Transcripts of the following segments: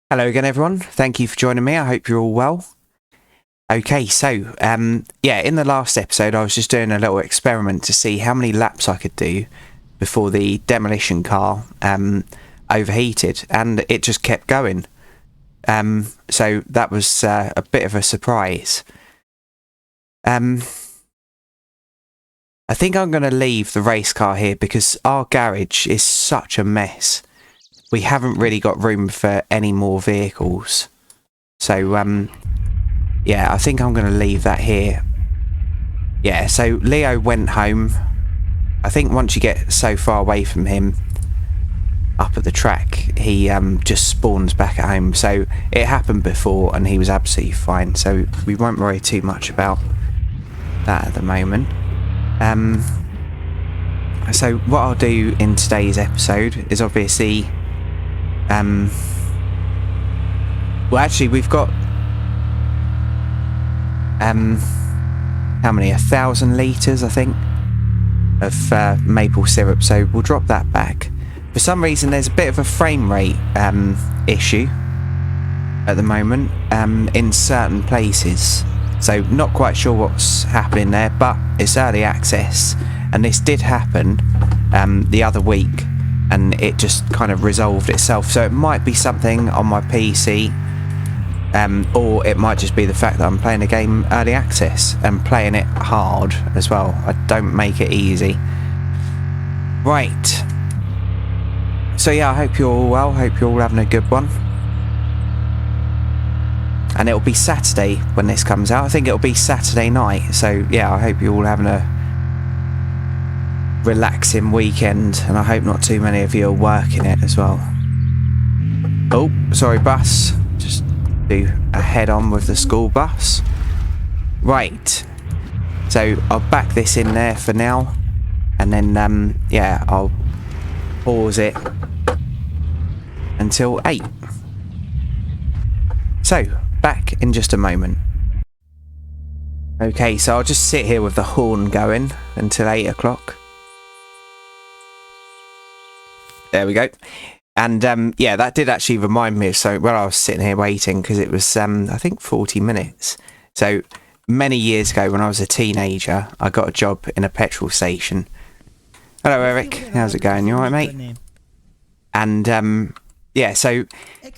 Hello again, everyone. Thank you for joining me. I hope you're all well. Okay, so, yeah, in the last episode, I was just doing a little experiment to see how many laps I could do before the demolition car overheated, and it just kept going. So that was a bit of a surprise. I think I'm going to leave the race car here because our garage is such a mess. We haven't really got room for any more vehicles. So, yeah, I think I'm going to leave that here. Yeah, so Leo went home. I think once you get so far away from him, up at the track, he just spawns back at home. So it happened before and he was absolutely fine. So we won't worry too much about that at the moment. So what I'll do in today's episode is obviously... well, actually, we've got... how many? 1,000 litres, I think, of maple syrup. So we'll drop that back. For some reason, there's a bit of a frame rate issue at the moment in certain places. So not quite sure what's happening there, but it's early access. And this did happen the other week, and it just kind of resolved itself. So it might be something on my PC, or it might just be the fact that I'm playing a game early access and playing it hard as well. I don't make it easy. Right. So yeah, I hope you're all well. Hope you're all having a good one. And it'll be Saturday when this comes out. I think it'll be Saturday night. So yeah, I hope you're all having a relaxing weekend, and I hope not too many of you are working it as well. Oh, sorry, bus. Just do a head on with the school bus. Right. So I'll back this in there for now, and then yeah, I'll pause it until 8. So back in just a moment. Okay, so I'll just sit here with the horn going until 8 o'clock. There we go. And yeah, that did actually remind me of something when I was sitting here waiting, because it was I think 40 minutes. So many years ago when I was a teenager, I got a job in a petrol station. Hello Eric, how's it going? You alright, mate? And yeah, so it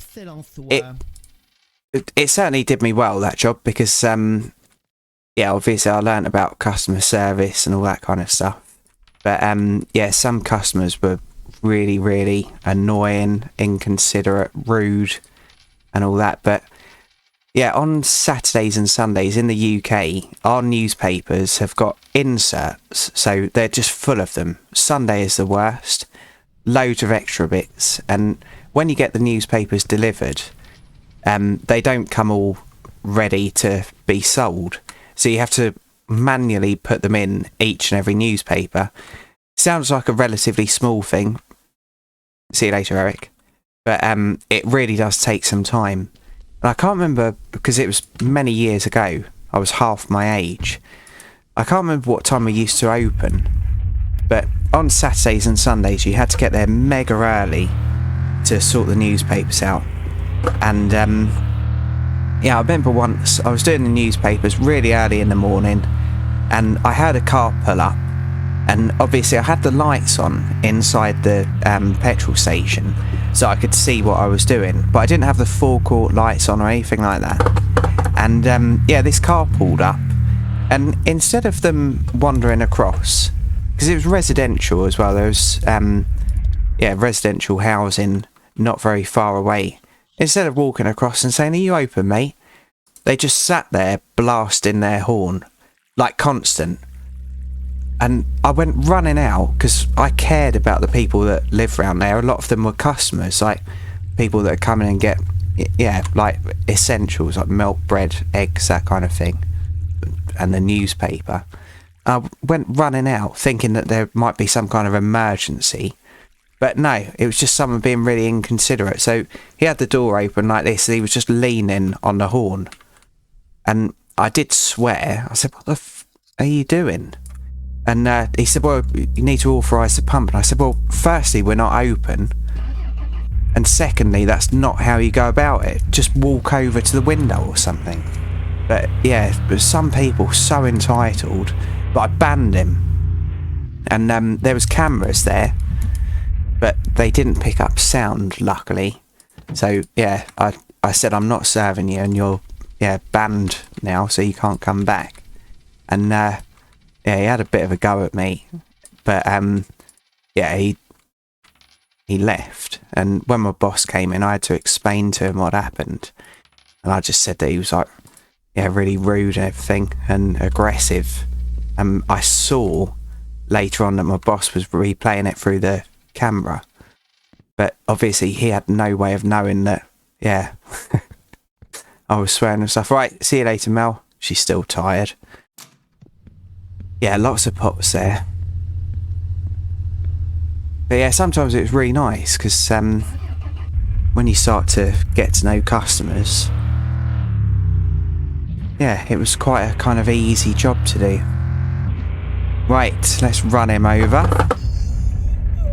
certainly did me well, that job, because yeah, obviously I learnt about customer service and all that kind of stuff. But yeah, some customers were really annoying, inconsiderate, rude and all that. But yeah, on Saturdays and Sundays in the UK, our newspapers have got inserts, so they're just full of them. Sunday is the worst, loads of extra bits, and when you get the newspapers delivered, they don't come all ready to be sold, so you have to manually put them in each and every newspaper. Sounds like a relatively small thing. See you later, Eric. But it really does take some time. And I can't remember, because it was many years ago. I was half my age. I can't remember what time we used to open. But on Saturdays and Sundays, you had to get there mega early to sort the newspapers out. And yeah, I remember once I was doing the newspapers really early in the morning, and I heard a car pull up. And obviously I had the lights on inside the petrol station, so I could see what I was doing. But I didn't have the forecourt lights on or anything like that. And yeah, this car pulled up. And instead of them wandering across, because it was residential as well, there was yeah, residential housing not very far away. Instead of walking across and saying, "Are you open, mate?" they just sat there blasting their horn, like constant. And I went running out because I cared about the people that live around there. A lot of them were customers, like people that are coming and get, yeah, like essentials like milk, bread, eggs, that kind of thing, and the newspaper. I went running out thinking that there might be some kind of emergency, but no, it was just someone being really inconsiderate. So he had the door open like this, and he was just leaning on the horn. And I did swear. I said, "What the f are you doing?" And he said, "Well, you need to authorise the pump." And I said, "Well, firstly, we're not open. And secondly, that's not how you go about it. Just walk over to the window or something. But yeah, but some people so entitled. But I banned him. And there was cameras there, but they didn't pick up sound, luckily. So yeah, I said I'm not serving you, and you're banned now, so you can't come back. And yeah, he had a bit of a go at me, but yeah, he left. And when my boss came in, I had to explain to him what happened, and I just said that he was like, yeah, really rude and everything, and aggressive. I saw later on that my boss was replaying it through the camera, but obviously he had no way of knowing that, yeah, I was swearing and stuff. Right, see you later, Mel. She's still tired. Yeah, lots of pots there. But yeah, sometimes it's really nice, because when you start to get to know customers, yeah, it was quite a kind of easy job to do. Right, let's run him over.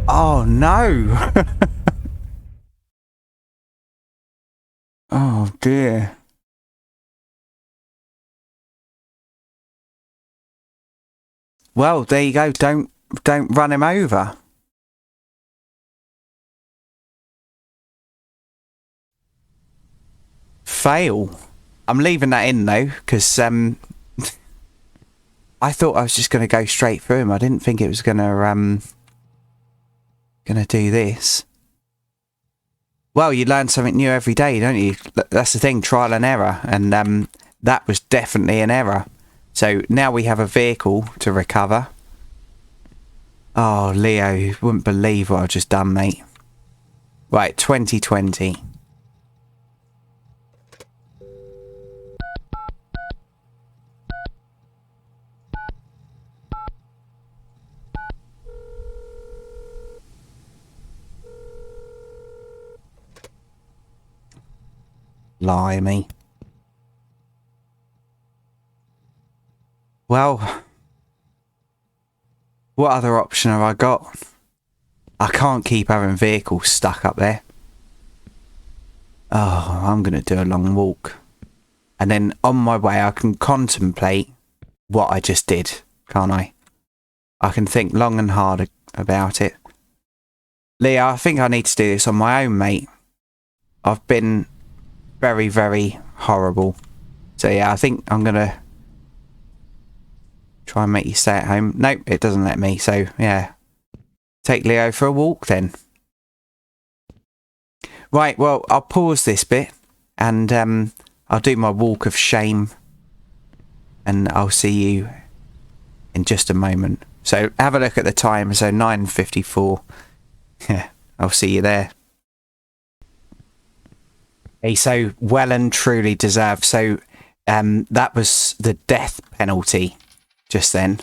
Oh no! Oh dear. Well, there you go. Don't run him over. Fail. I'm leaving that in though, because I thought I was just going to go straight through him. I didn't think it was going to do this. Well, you learn something new every day, don't you? That's the thing, trial and error, and that was definitely an error. So now we have a vehicle to recover. Oh, Leo, you wouldn't believe what I've just done, mate. Right, 2020. Blimey. Well, what other option have I got? I can't keep having vehicles stuck up there. Oh, I'm going to do a long walk. And then on my way I can contemplate what I just did, can't I? I can think long and hard about it. Leo, I think I need to do this on my own, mate. I've been very, very horrible. So yeah, I think I'm going to try and make you stay at home. Nope, it doesn't let me. So yeah, take Leo for a walk then. Right, well, I'll pause this bit and I'll do my walk of shame, and I'll see you in just a moment. So have a look at the time. So 9:54. Yeah, I'll see you there. Hey, so well and truly deserved. So that was the death penalty just then.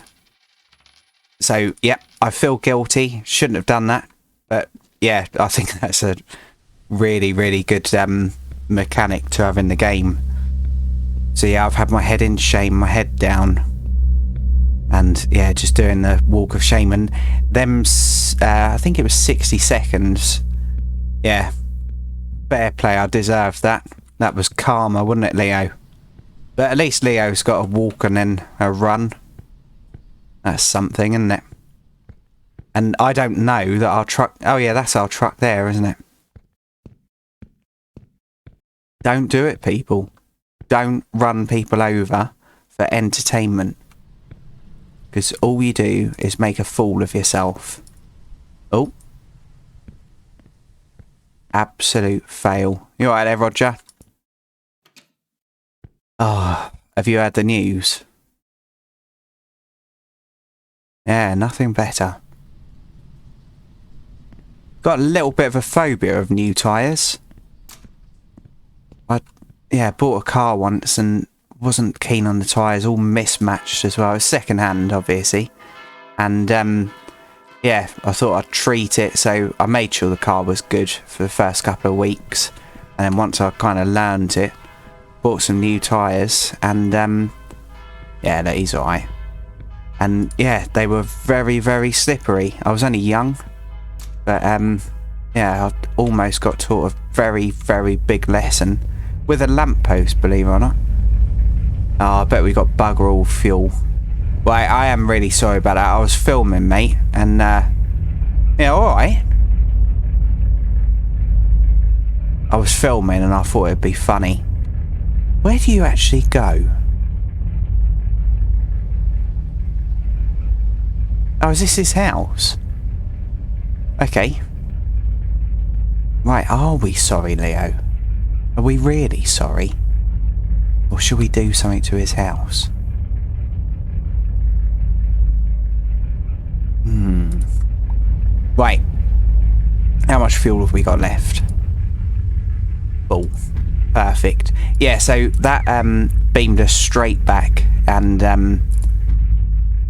So yeah, I feel guilty. Shouldn't have done that, but yeah, I think that's a really, really good mechanic to have in the game. So yeah, I've had my head in shame, my head down, and yeah, just doing the walk of shame. And them, I think it was 60 seconds. Yeah, fair play. I deserved that. That was karma, wasn't it, Leo? But at least Leo's got a walk and then a run. That's something, isn't it? And I don't know that our truck... Oh yeah, that's our truck there, isn't it? Don't do it, people. Don't run people over for entertainment. Because all you do is make a fool of yourself. Oh. Absolute fail. You alright there, Roger? Oh, have you heard the news? Yeah, nothing better. Got a little bit of a phobia of new tyres. I bought a car once and wasn't keen on the tyres, all mismatched as well. It was second hand, obviously. And yeah, I thought I'd treat it, so I made sure the car was good for the first couple of weeks. And then once I kind of learned it, bought some new tyres, and yeah, that is alright. And yeah, they were very, very slippery. I was only young, but Yeah, I almost got taught a very, very big lesson with a lamppost, believe it or not. Oh, I bet we got bugger all fuel. Well, I am really sorry about that. I was filming, mate, and yeah, alright. I was filming and I thought it'd be funny. Where do you actually go? Oh, is this his house? Okay. Right, are we sorry, Leo? Are we really sorry? Or should we do something to his house? Right. How much fuel have we got left? Full. Perfect. Yeah, so that beamed us straight back, and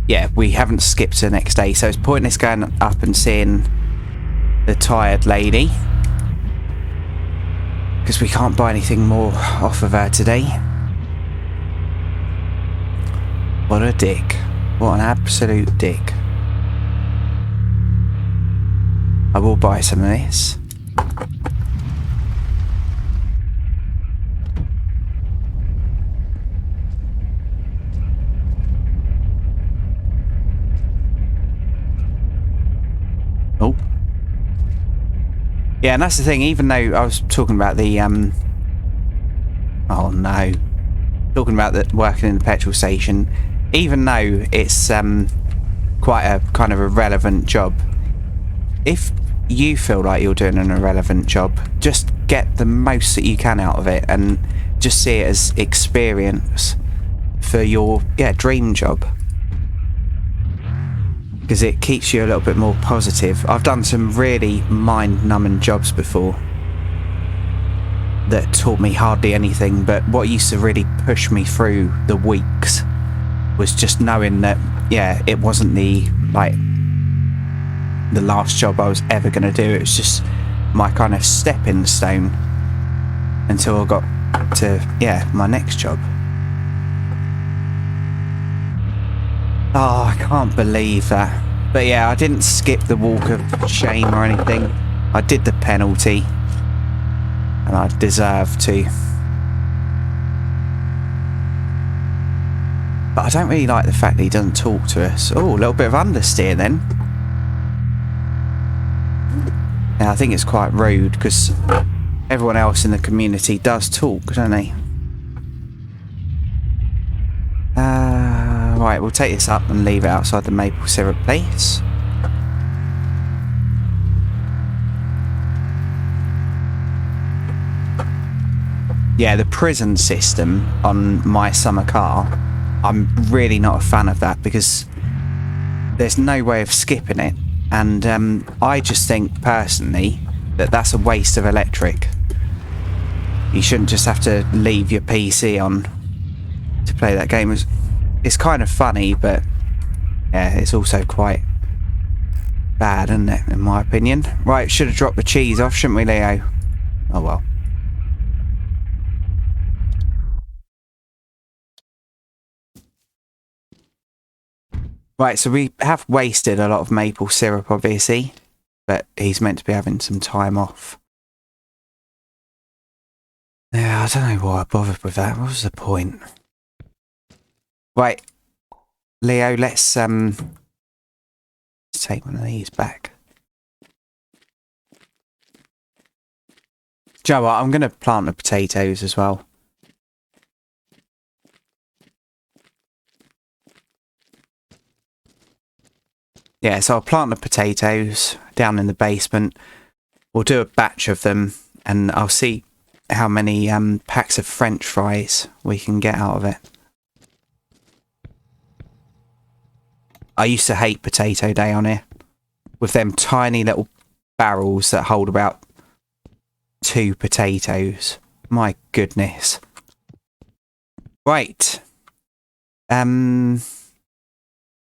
yeah, we haven't skipped to the next day, so it's pointless going up and seeing the tired lady, because we can't buy anything more off of her today. What a dick. What an absolute dick. I will buy some of this. Oh. Yeah, and that's the thing, even though I was talking about the, oh no. Talking about the working in the petrol station, even though it's, quite a kind of irrelevant job, if you feel like you're doing an irrelevant job, just get the most that you can out of it and just see it as experience for your, yeah, dream job. Because it keeps you a little bit more positive. I've done some really mind-numbing jobs before that taught me hardly anything, but what used to really push me through the weeks was just knowing that, yeah, it wasn't the, like, the last job I was ever going to do. It was just my kind of stepping stone until I got to, yeah, my next job. Oh, I can't believe that. But yeah, I didn't skip the walk of shame or anything. I did the penalty, and I deserve to. But I don't really like the fact that he doesn't talk to us. Oh, a little bit of understeer then. Yeah, I think it's quite rude because everyone else in the community does talk, don't they? Right, we'll take this up and leave it outside the maple syrup place. Yeah, the prison system on my summer car, I'm really not a fan of that because there's no way of skipping it. And I just think, personally, that that's a waste of electric. You shouldn't just have to leave your PC on to play that game. It's kind of funny, but yeah, it's also quite bad, isn't it, in my opinion? Right, should have dropped the cheese off, shouldn't we, Leo? Oh well. Right, so we have wasted a lot of maple syrup, obviously, but he's meant to be having some time off. Yeah, I don't know why I bothered with that. What was the point? Right, Leo, let's take one of these back. Do you know what? I'm going to plant the potatoes as well. Yeah, so I'll plant the potatoes down in the basement. We'll do a batch of them, and I'll see how many packs of French fries we can get out of it. I used to hate potato day on here, with them tiny little barrels that hold about 2 potatoes. My goodness. Right.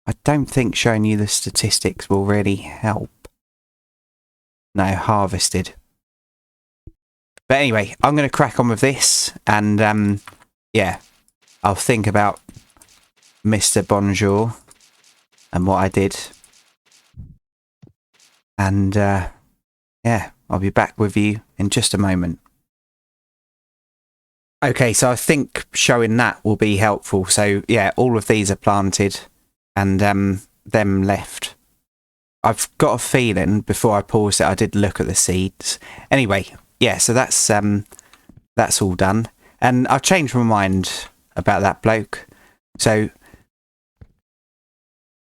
I don't think showing you the statistics will really help. No, harvested. But anyway, I'm going to crack on with this, and yeah, I'll think about Mr. Bonjour and what I did. And yeah, I'll be back with you in just a moment. Okay, so I think showing that will be helpful. So yeah, all of these are planted and them left. I've got a feeling before I paused it, I did look at the seeds. Anyway, yeah, so that's all done. And I've changed my mind about that bloke. So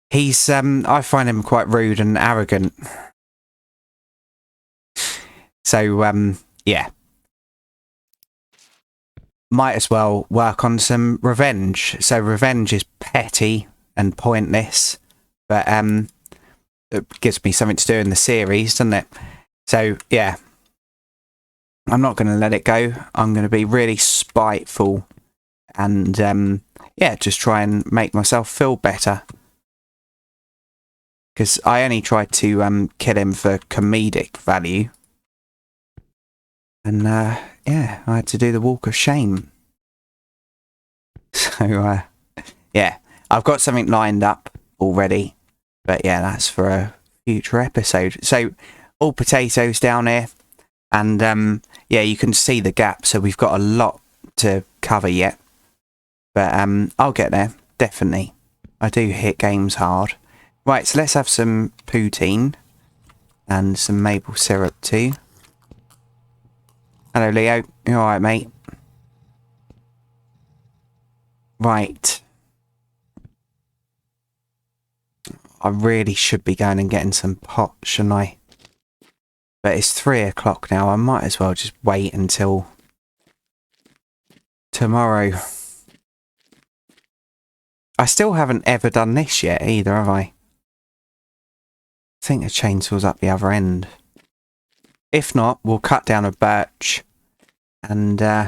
he's I find him quite rude and arrogant. So yeah. Might as well work on some revenge. So revenge is petty and pointless, but it gives me something to do in the series, doesn't it? So yeah, I'm not going to let it go. I'm going to be really spiteful and yeah, just try and make myself feel better. Because I only tried to kill him for comedic value. And yeah, I had to do the walk of shame. So yeah, I've got something lined up already. But yeah, that's for a future episode. So all potatoes down here. And yeah, you can see the gap. So we've got a lot to cover yet. But I'll get there, definitely. I do hit games hard. Right, so let's have some poutine. And some maple syrup too. Hello, Leo. You alright, mate? Right. I really should be going and getting some pot, shouldn't I? But it's 3 o'clock now. I might as well just wait until tomorrow. I still haven't ever done this yet either, have I? I think the chainsaw's up the other end. If not, we'll cut down a birch and I've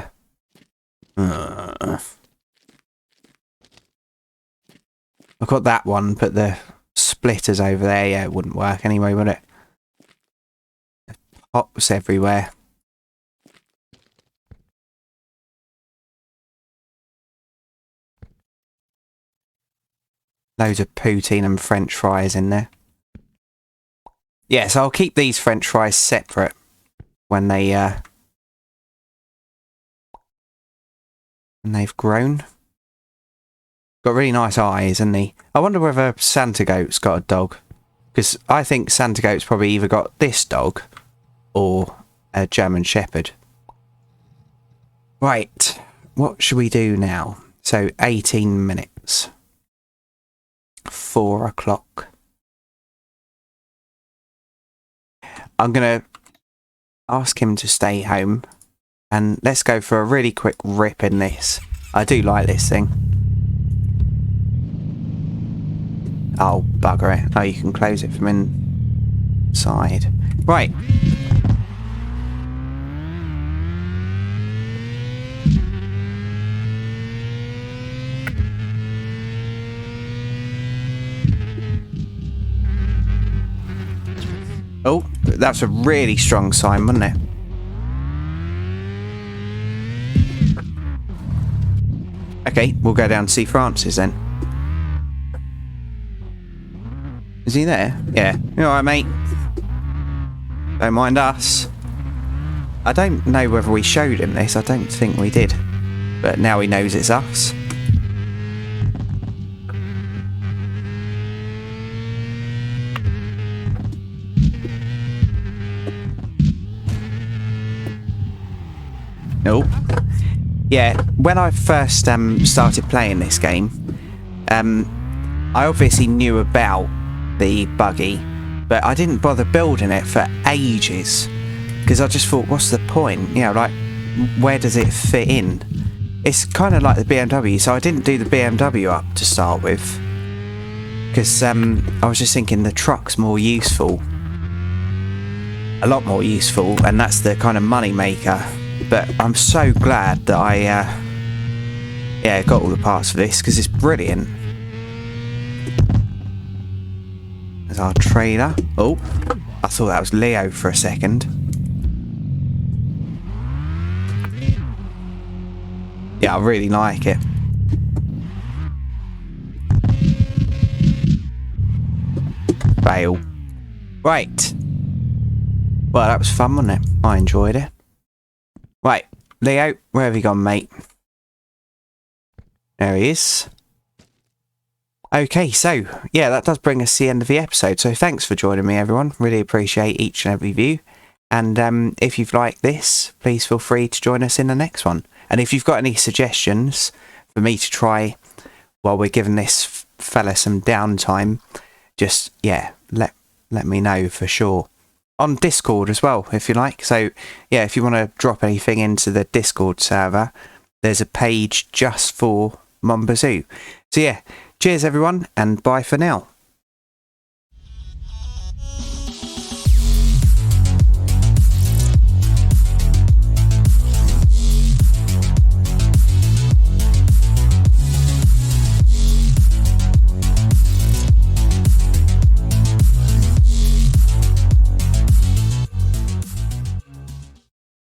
got that one, but the splitters over there, yeah, it wouldn't work anyway, would it? Pots everywhere. Loads of poutine and french fries in there. Yeah, so I'll keep these french fries separate when they've grown. Got really nice eyes, hasn't he? I wonder whether Santa Goat's got a dog. Because I think Santa Goat's probably either got this dog or a German Shepherd. Right, what should we do now? So 18 minutes. 4 o'clock. I'm going to ask him to stay home. And let's go for a really quick rip in this. I do like this thing. Oh, bugger it. Oh, you can close it from inside. Right. Oh, that's a really strong sign, wasn't it? Okay, we'll go down to see Francis then. Is he there? Yeah. You alright, mate? Don't mind us. I don't know whether we showed him this. I don't think we did. But now he knows it's us. Nope. Yeah, when I first started playing this game, I obviously knew about the buggy, but I didn't bother building it for ages because I just thought, what's the point? You know, like, where does it fit in? It's kind of like the BMW, so I didn't do the BMW up to start with because I was just thinking the truck's more useful, a lot more useful, and that's the kind of money maker. But I'm so glad that I yeah, got all the parts for this because it's brilliant. There's our trailer. Oh, I thought that was Leo for a second. Yeah, I really like it. Fail. Right. Well, that was fun, wasn't it? I enjoyed it. Right, Leo, where have you gone, mate? There he is. Okay, so, yeah, that does bring us to the end of the episode. So thanks for joining me, everyone. Really appreciate each and every view. And if you've liked this, please feel free to join us in the next one. And if you've got any suggestions for me to try while we're giving this fella some downtime, just, yeah, let me know for sure. On Discord as well, if you like. So, yeah, if you want to drop anything into the Discord server, there's a page just for Mon Bazou. So, yeah, cheers everyone, and bye for now.